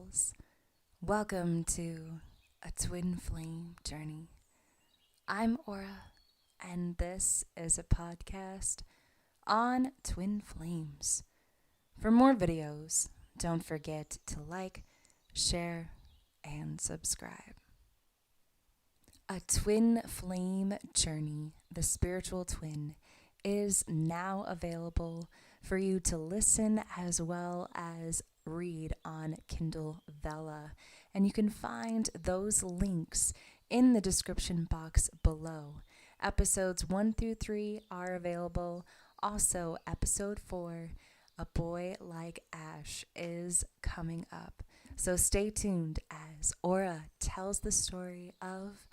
souls. Welcome to a twin flame journey. I'm Aura, and this is a podcast on twin flames. For more videos, don't forget to like, share, and subscribe. A twin flame journey, the spiritual twin, is now available for you to listen as well as read on Kindle Vella. And you can find those links in the description box below. Episodes 1 through 3 are available. Also, episode 4, A Boy Like Ash, is coming up. So stay tuned as Aura tells the story of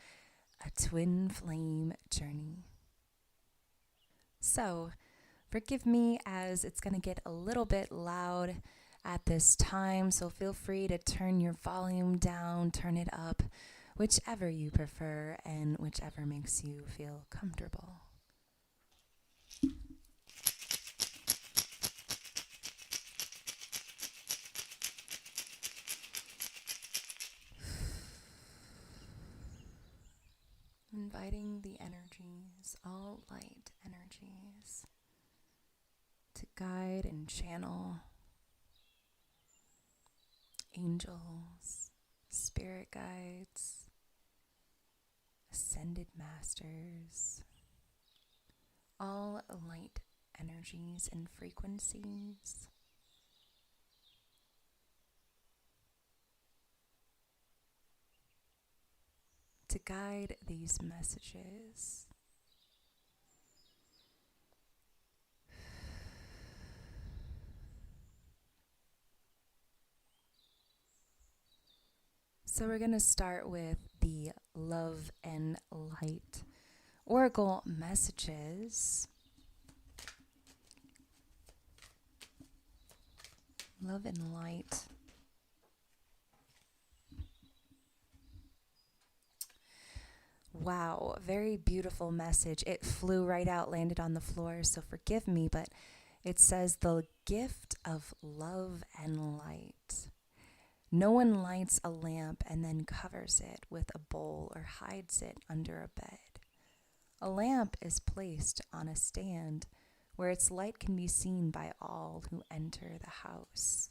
a twin flame journey. So, forgive me as it's going to get a little bit loud at this time, so feel free to turn your volume down, turn it up, whichever you prefer and whichever makes you feel comfortable. Inviting the energies, all light energies, to guide and channel angels, spirit guides, ascended masters, all light energies and frequencies. To guide these messages. So we're going to start with the love and light oracle messages. Love and light. Wow, very beautiful message. It flew right out, landed on the floor, so forgive me, but it says the gift of love and light. No one lights a lamp and then covers it with a bowl or hides it under a bed. A lamp is placed on a stand where its light can be seen by all who enter the house.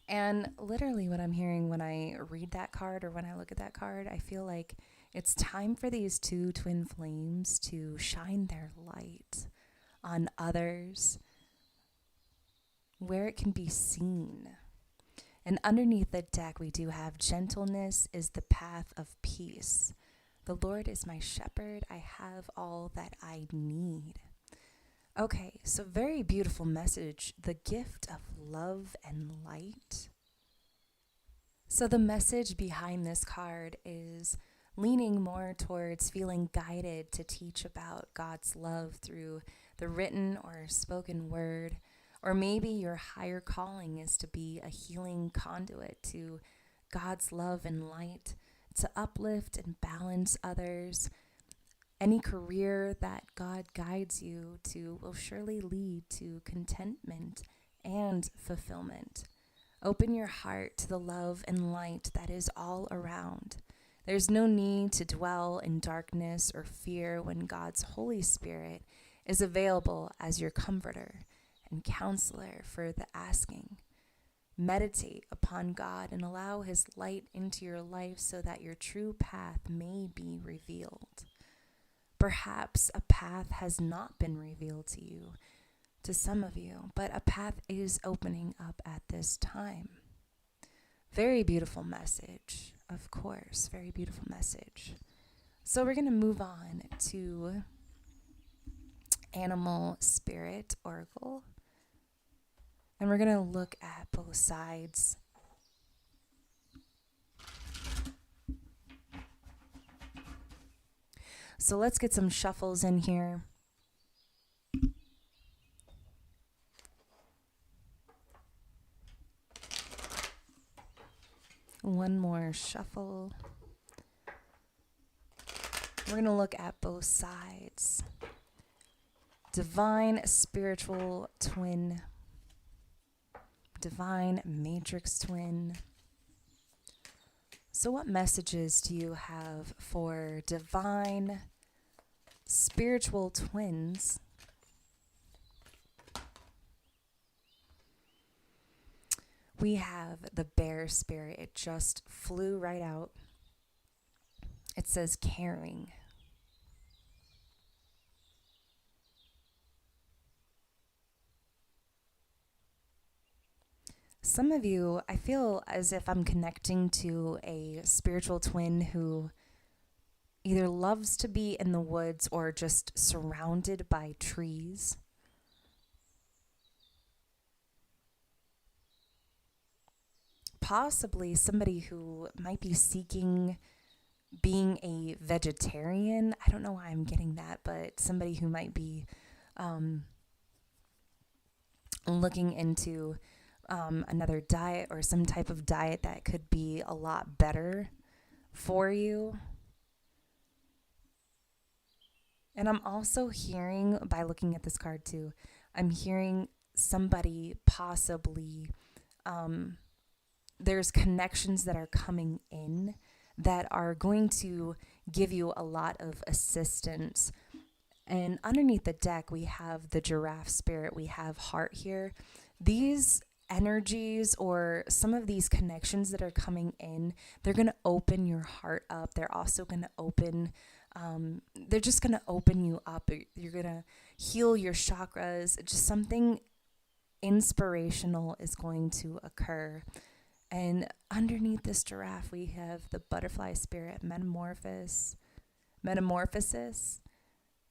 And literally what I'm hearing when I read that card or when I look at that card, I feel like it's time for these two twin flames to shine their light on others where it can be seen. And underneath the deck, we do have gentleness is the path of peace. The Lord is my shepherd. I have all that I need. Okay, so very beautiful message. The gift of love and light. So the message behind this card is leaning more towards feeling guided to teach about God's love through the written or spoken word. Or maybe your higher calling is to be a healing conduit to God's love and light, to uplift and balance others. Any career that God guides you to will surely lead to contentment and fulfillment. Open your heart to the love and light that is all around. There's no need to dwell in darkness or fear when God's Holy Spirit is available as your comforter and counselor for the asking. Meditate upon God and allow His light into your life so that your true path may be revealed. Perhaps a path has not been revealed to you, to some of you, but a path is opening up at this time. Very beautiful message, of course, very beautiful message. So we're going to move on to Animal Spirit Oracle. And we're going to look at both sides. So let's get some shuffles in here. One more shuffle. We're going to look at both sides. Divine spiritual twin. divine matrix twin. So what messages do you have for divine spiritual twins? We have the bear spirit. It just flew right out. It says caring. Some of you, I feel as if I'm connecting to a spiritual twin who either loves to be in the woods or just surrounded by trees. Possibly somebody who might be seeking being a vegetarian. I don't know why I'm getting that, but somebody who might be looking into another diet or some type of diet that could be a lot better for you. And I'm also hearing, by looking at this card too, I'm hearing somebody possibly, there's connections that are coming in that are going to give you a lot of assistance. And underneath the deck, we have the giraffe spirit, we have heart here. These energies or some of these connections that are coming in, they're going to open your heart up. They're also going to open, they're just going to open you up. You're going to heal your chakras. Just something inspirational is going to occur. And underneath this giraffe, we have the butterfly spirit, metamorphosis,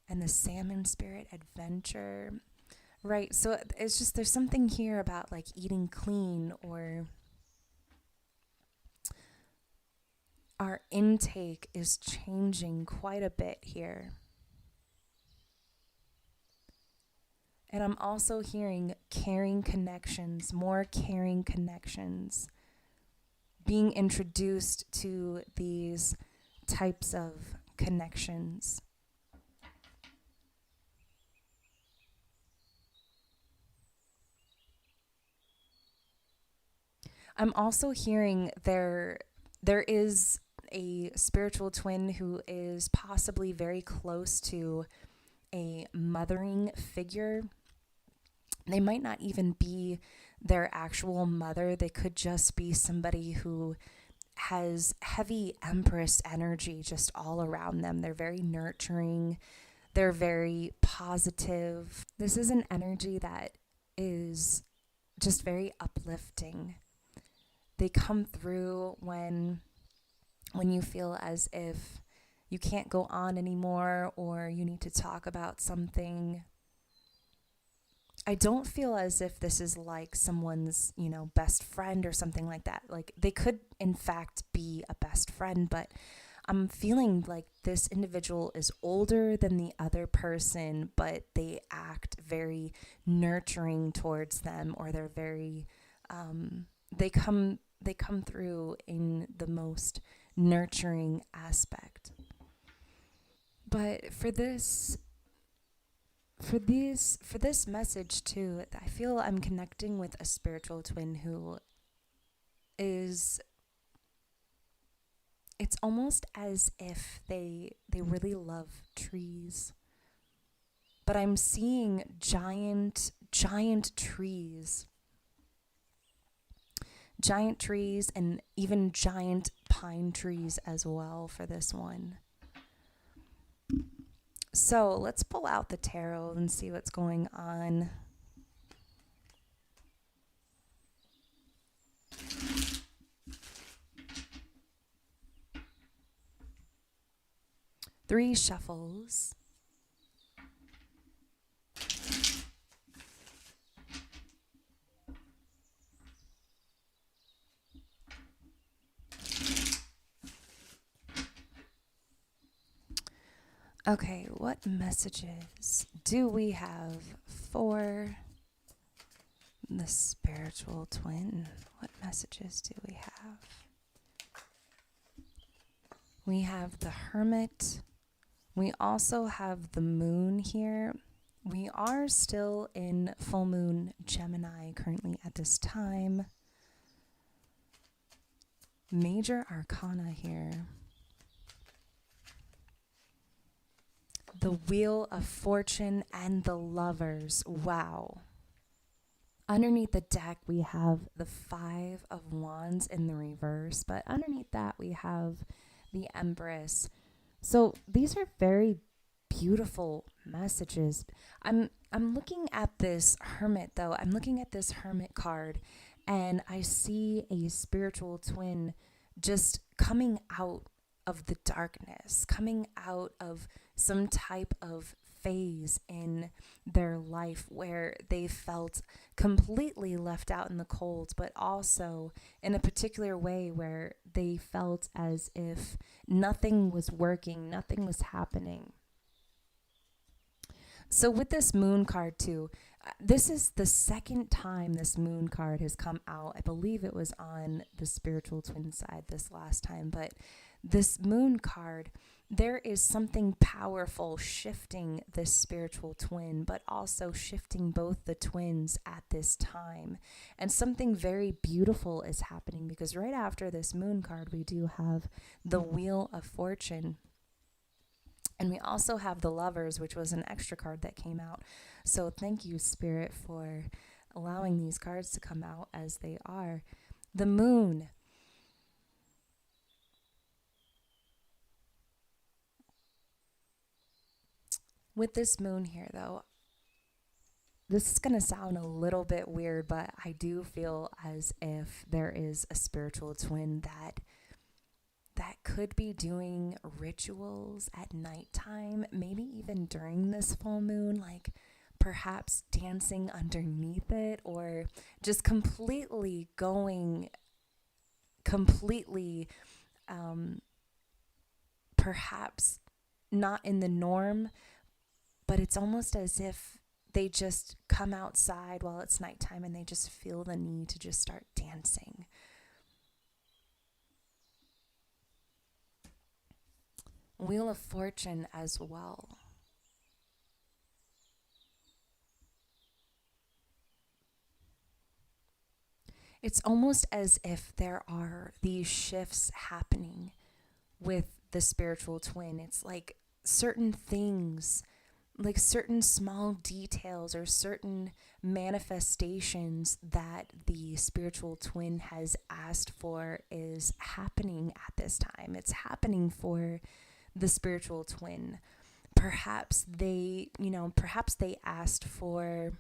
and the salmon spirit, adventure. Right, so it's just, there's something here about like eating clean, or our intake is changing quite a bit here. And I'm also hearing caring connections, more caring connections, being introduced to these types of connections. I'm also hearing there is a spiritual twin who is possibly very close to a mothering figure. They might not even be their actual mother. They could just be somebody who has heavy Empress energy just all around them. They're very nurturing. They're very positive. This is an energy that is just very uplifting. They come through when you feel as if you can't go on anymore or you need to talk about something. I don't feel as if this is like someone's, best friend or something like that. Like, they could in fact be a best friend, but I'm feeling like this individual is older than the other person, but they act very nurturing towards them, or they're very, they come through in the most nurturing aspect. But for this message too, I feel I'm connecting with a spiritual twin who is, it's almost as if they really love trees. But I'm seeing giant trees. Giant trees, and even giant pine trees as well for this one. So let's pull out the tarot and see what's going on. Three shuffles. Okay, what messages do we have for the spiritual twin? What messages do we have? We have the Hermit. We also have the Moon here. We are still in full moon Gemini currently at this time. Major arcana here. The Wheel of Fortune and the Lovers. Wow. Underneath the deck, we have the Five of Wands in the reverse, but underneath that, we have the Empress. So these are very beautiful messages. I'm looking at this Hermit, though. I'm looking at this Hermit card, and I see a spiritual twin just coming out of the darkness, coming out of some type of phase in their life where they felt completely left out in the cold, but also in a particular way where they felt as if nothing was working, nothing was happening. So with this moon card too, this is the second time this moon card has come out. I believe it was on the spiritual twin side this last time, but this moon card, there is something powerful shifting this spiritual twin, but also shifting both the twins at this time. And something very beautiful is happening because right after this moon card, we do have the Wheel of Fortune. And we also have the Lovers, which was an extra card that came out. So thank you, Spirit, for allowing these cards to come out as they are. The Moon. With this moon here, though, this is going to sound a little bit weird, but I do feel as if there is a spiritual twin that could be doing rituals at nighttime, maybe even during this full moon, like perhaps dancing underneath it, or just completely going perhaps not in the norm, but it's almost as if they just come outside while it's nighttime and they just feel the need to just start dancing. Wheel of Fortune as well. It's almost as if there are these shifts happening with the spiritual twin. It's like certain things, like certain small details or certain manifestations that the spiritual twin has asked for is happening at this time. It's happening for the spiritual twin. Perhaps they asked for,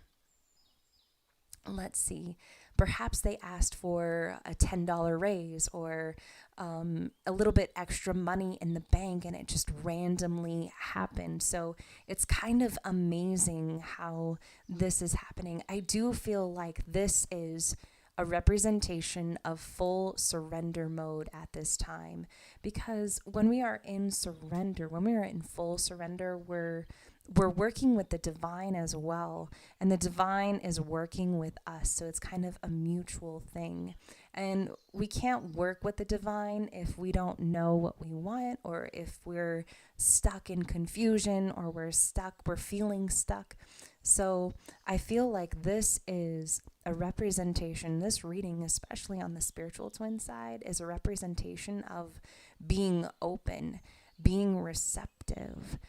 let's see, perhaps they asked for a $10 raise or a little bit extra money in the bank, and it just randomly happened. So it's kind of amazing how this is happening. I do feel like this is a representation of full surrender mode at this time, because when we are in surrender, when we are in full surrender, we're working with the divine as well, and the divine is working with us. So it's kind of a mutual thing, and we can't work with the divine if we don't know what we want, or if we're stuck in confusion, or we're feeling stuck. So I feel like this is a representation, this reading, especially on the spiritual twin side, is a representation of being open, being receptive,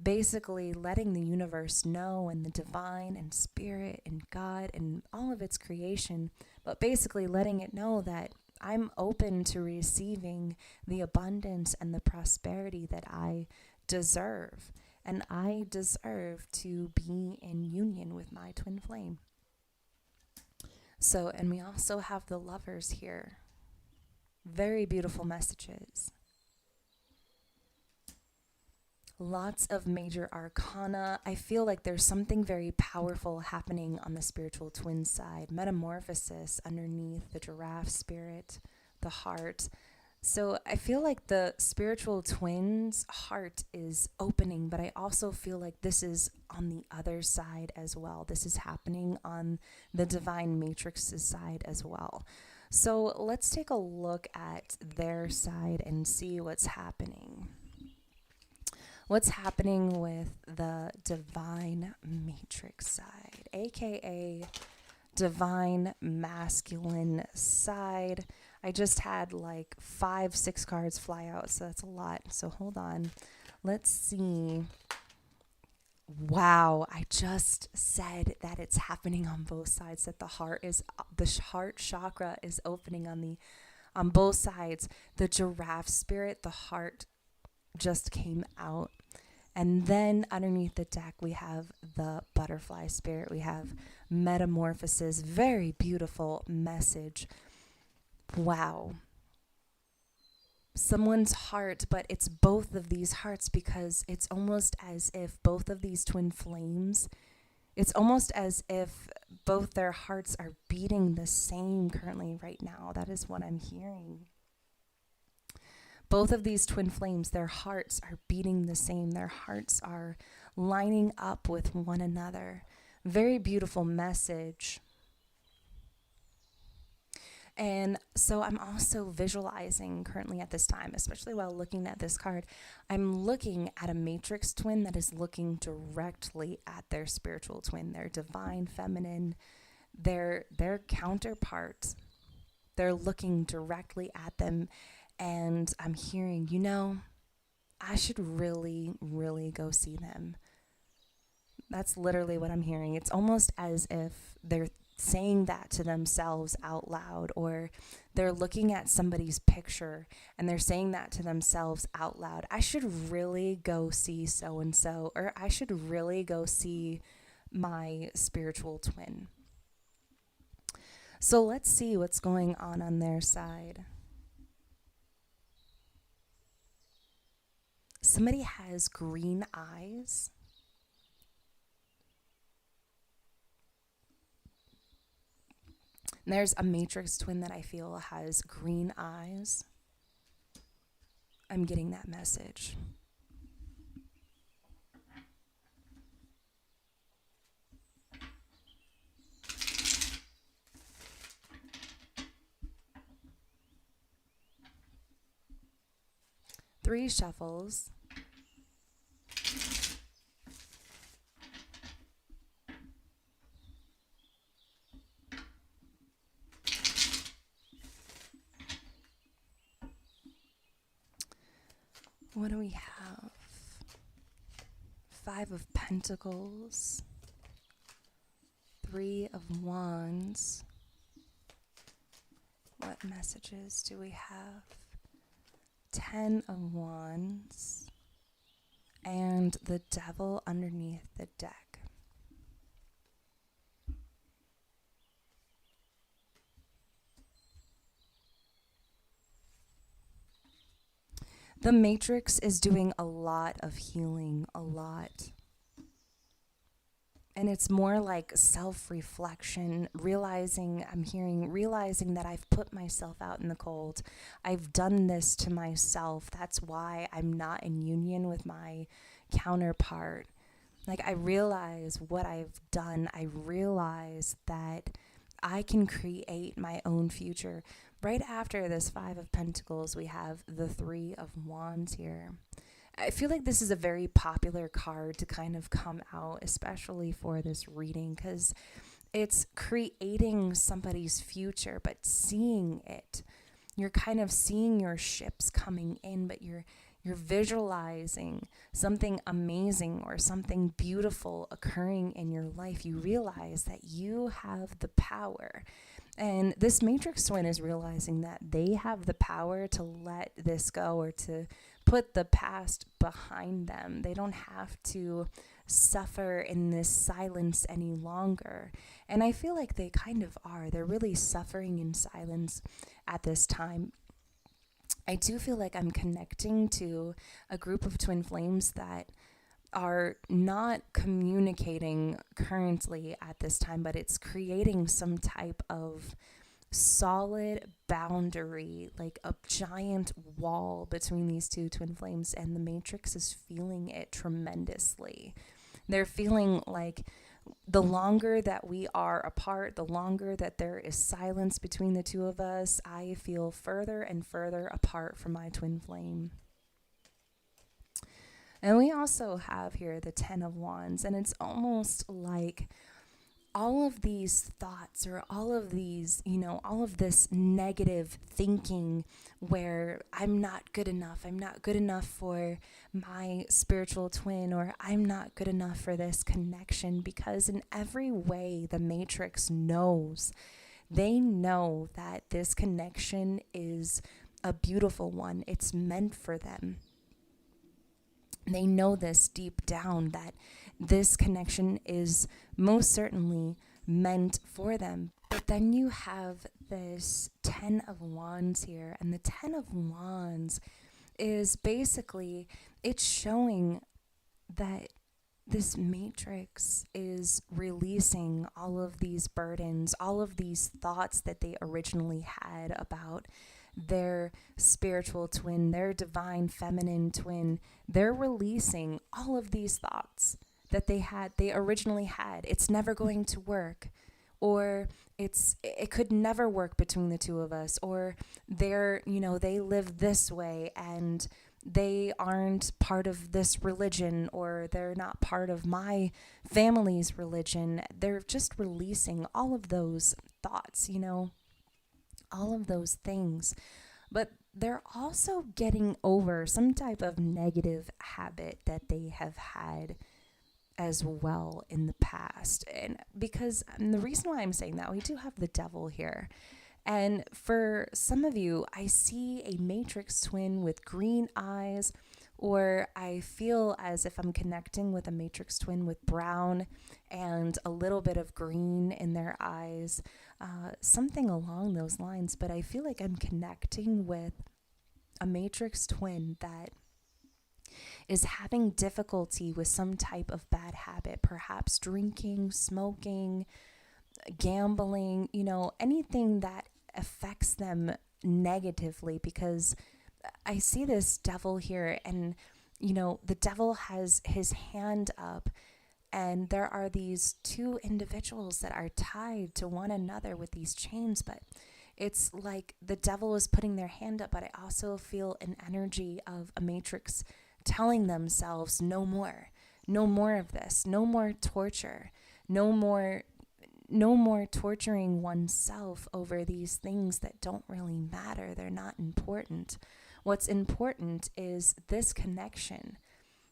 basically letting the universe know, and the divine and spirit and God and all of its creation, but basically letting it know that I'm open to receiving the abundance and the prosperity that I deserve. And I deserve to be in union with my twin flame. So, and we also have the Lovers here. Very beautiful messages. Lots of major arcana. I feel like there's something very powerful happening on the spiritual twin side. Metamorphosis underneath the giraffe spirit, the heart. So I feel like the spiritual twin's heart is opening, but I also feel like this is on the other side as well. This is happening on the divine matrix's side as well. So let's take a look at their side and see what's happening. What's happening with the divine matrix side, aka divine masculine side? I just had like 5-6 cards fly out, so that's a lot. So hold on. Let's see. Wow, I just said that it's happening on both sides, that the heart chakra is opening on both sides. The giraffe spirit, the heart just came out. And then underneath the deck, we have the butterfly spirit. We have metamorphosis. Very beautiful message. Wow. Someone's heart, but it's both of these hearts, because it's almost as if both of these twin flames, it's almost as if both their hearts are beating the same currently right now. That is what I'm hearing. Both of these twin flames, their hearts are beating the same. Their hearts are lining up with one another. Very beautiful message. And so I'm also visualizing currently at this time, especially while looking at this card, I'm looking at a matrix twin that is looking directly at their spiritual twin, their divine feminine, their counterpart. They're looking directly at them. And I'm hearing, I should really, really go see them. That's literally what I'm hearing. It's almost as if they're saying that to themselves out loud, or they're looking at somebody's picture and they're saying that to themselves out loud. I should really go see so-and-so, or I should really go see my spiritual twin. So let's see what's going on their side. Somebody has green eyes. There's a matrix twin that I feel has green eyes. I'm getting that message. Three shuffles. What do we have? 5 of Pentacles. 3 of Wands. What messages do we have? 10 of Wands. And the Devil underneath the deck. The Matrix is doing a lot of healing, a lot. And it's more like self-reflection, realizing that I've put myself out in the cold. I've done this to myself. That's why I'm not in union with my counterpart. Like, I realize what I've done. I realize that I can create my own future. Right after this 5 of Pentacles, we have the 3 of Wands here. I feel like this is a very popular card to kind of come out, especially for this reading, because it's creating somebody's future, but seeing it. You're kind of seeing your ships coming in, but you're visualizing something amazing or something beautiful occurring in your life. You realize that you have the power. And this Matrix twin is realizing that they have the power to let this go, or to put the past behind them. They don't have to suffer in this silence any longer. And I feel like they kind of are. They're really suffering in silence at this time. I do feel like I'm connecting to a group of twin flames that are not communicating currently at this time, but it's creating some type of solid boundary, like a giant wall between these two twin flames, and the Matrix is feeling it tremendously. They're feeling like the longer that we are apart, the longer that there is silence between the two of us, I feel further and further apart from my twin flame. And we also have here the Ten of Wands, and it's almost like all of these thoughts or all of these, all of this negative thinking where I'm not good enough. I'm not good enough for my spiritual twin, or I'm not good enough for this connection, because in every way the Matrix knows, they know that this connection is a beautiful one. It's meant for them. They know this deep down, that this connection is most certainly meant for them. But then you have this Ten of Wands here, and the Ten of Wands is basically, it's showing that this matrix is releasing all of these burdens, all of these thoughts that they originally had about their spiritual twin, their divine feminine twin. They're releasing all of these thoughts that they originally had. It's never going to work, or it could never work between the two of us, or they live this way and they aren't part of this religion, or they're not part of my family's religion. They're just releasing all of those thoughts, all of those things. But they're also getting over some type of negative habit that they have had as well in the past. And the reason why I'm saying that, we do have the devil here. And for some of you, I see a matrix twin with green eyes, or I feel as if I'm connecting with a matrix twin with brown and a little bit of green in their eyes, something along those lines. But I feel like I'm connecting with a matrix twin that is having difficulty with some type of bad habit, perhaps drinking, smoking, gambling, anything that affects them negatively. Because I see this devil here, and the devil has his hand up, and there are these two individuals that are tied to one another with these chains. But it's like the devil is putting their hand up, but I also feel an energy of a matrix telling themselves, no more of this, no more torture, no more torturing oneself over these things that don't really matter. They're not important. What's important is this connection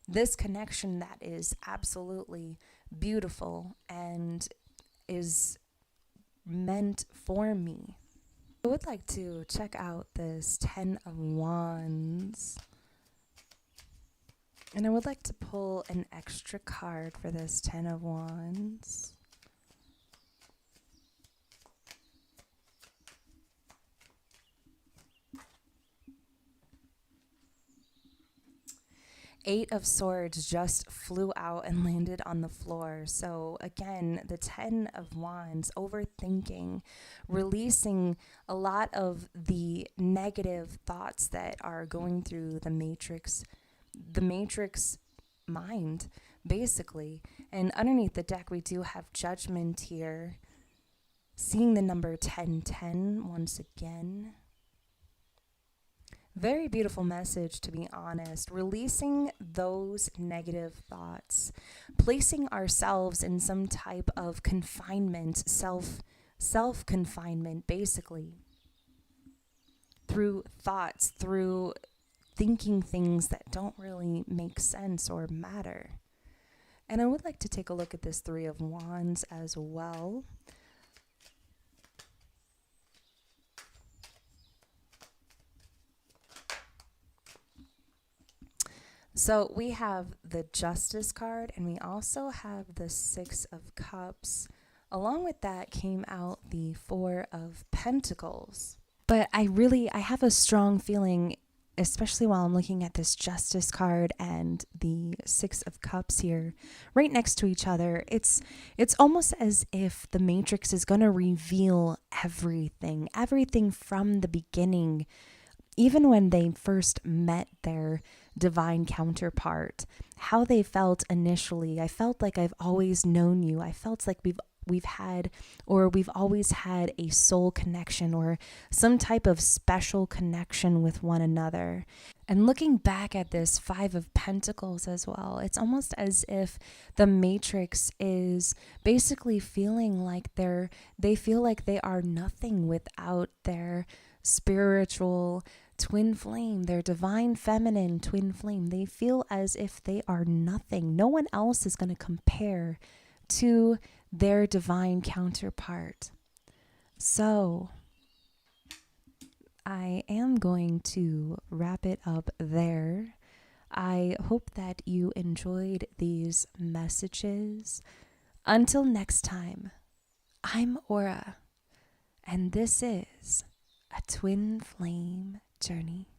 that is absolutely beautiful and is meant for me. I would like to check out this Ten of Wands, and I would like to pull an extra card for this Ten of Wands. Eight of Swords just flew out and landed on the floor. So again, the Ten of Wands, overthinking, releasing a lot of the negative thoughts that are going through the matrix mind, basically. And underneath the deck, we do have Judgment here. Seeing the number 1010 once again. Very beautiful message, to be honest. Releasing those negative thoughts, placing ourselves in some type of confinement, self-confinement, basically, through thoughts, through thinking things that don't really make sense or matter. And I would like to take a look at this Three of Wands as well. So we have the Justice card, and we also have the Six of Cups. Along with that came out the Four of Pentacles. But I have a strong feeling, especially while I'm looking at this Justice card and the Six of Cups here right next to each other, it's almost as if the Matrix is going to reveal everything from the beginning. Even when they first met their divine counterpart, how they felt initially. I felt like I've always known you. I felt like we've we've had, or we've always had a soul connection or some type of special connection with one another. And looking back at this Five of Pentacles as well, it's almost as if the Matrix is basically feeling like they feel like they are nothing without their spiritual twin flame, their divine feminine twin flame. They feel as if they are nothing. No one else is going to compare to their divine counterpart. So I am going to wrap it up there. I hope that you enjoyed these messages. Until next time, I'm Aura, and this is a Twin Flame Journey.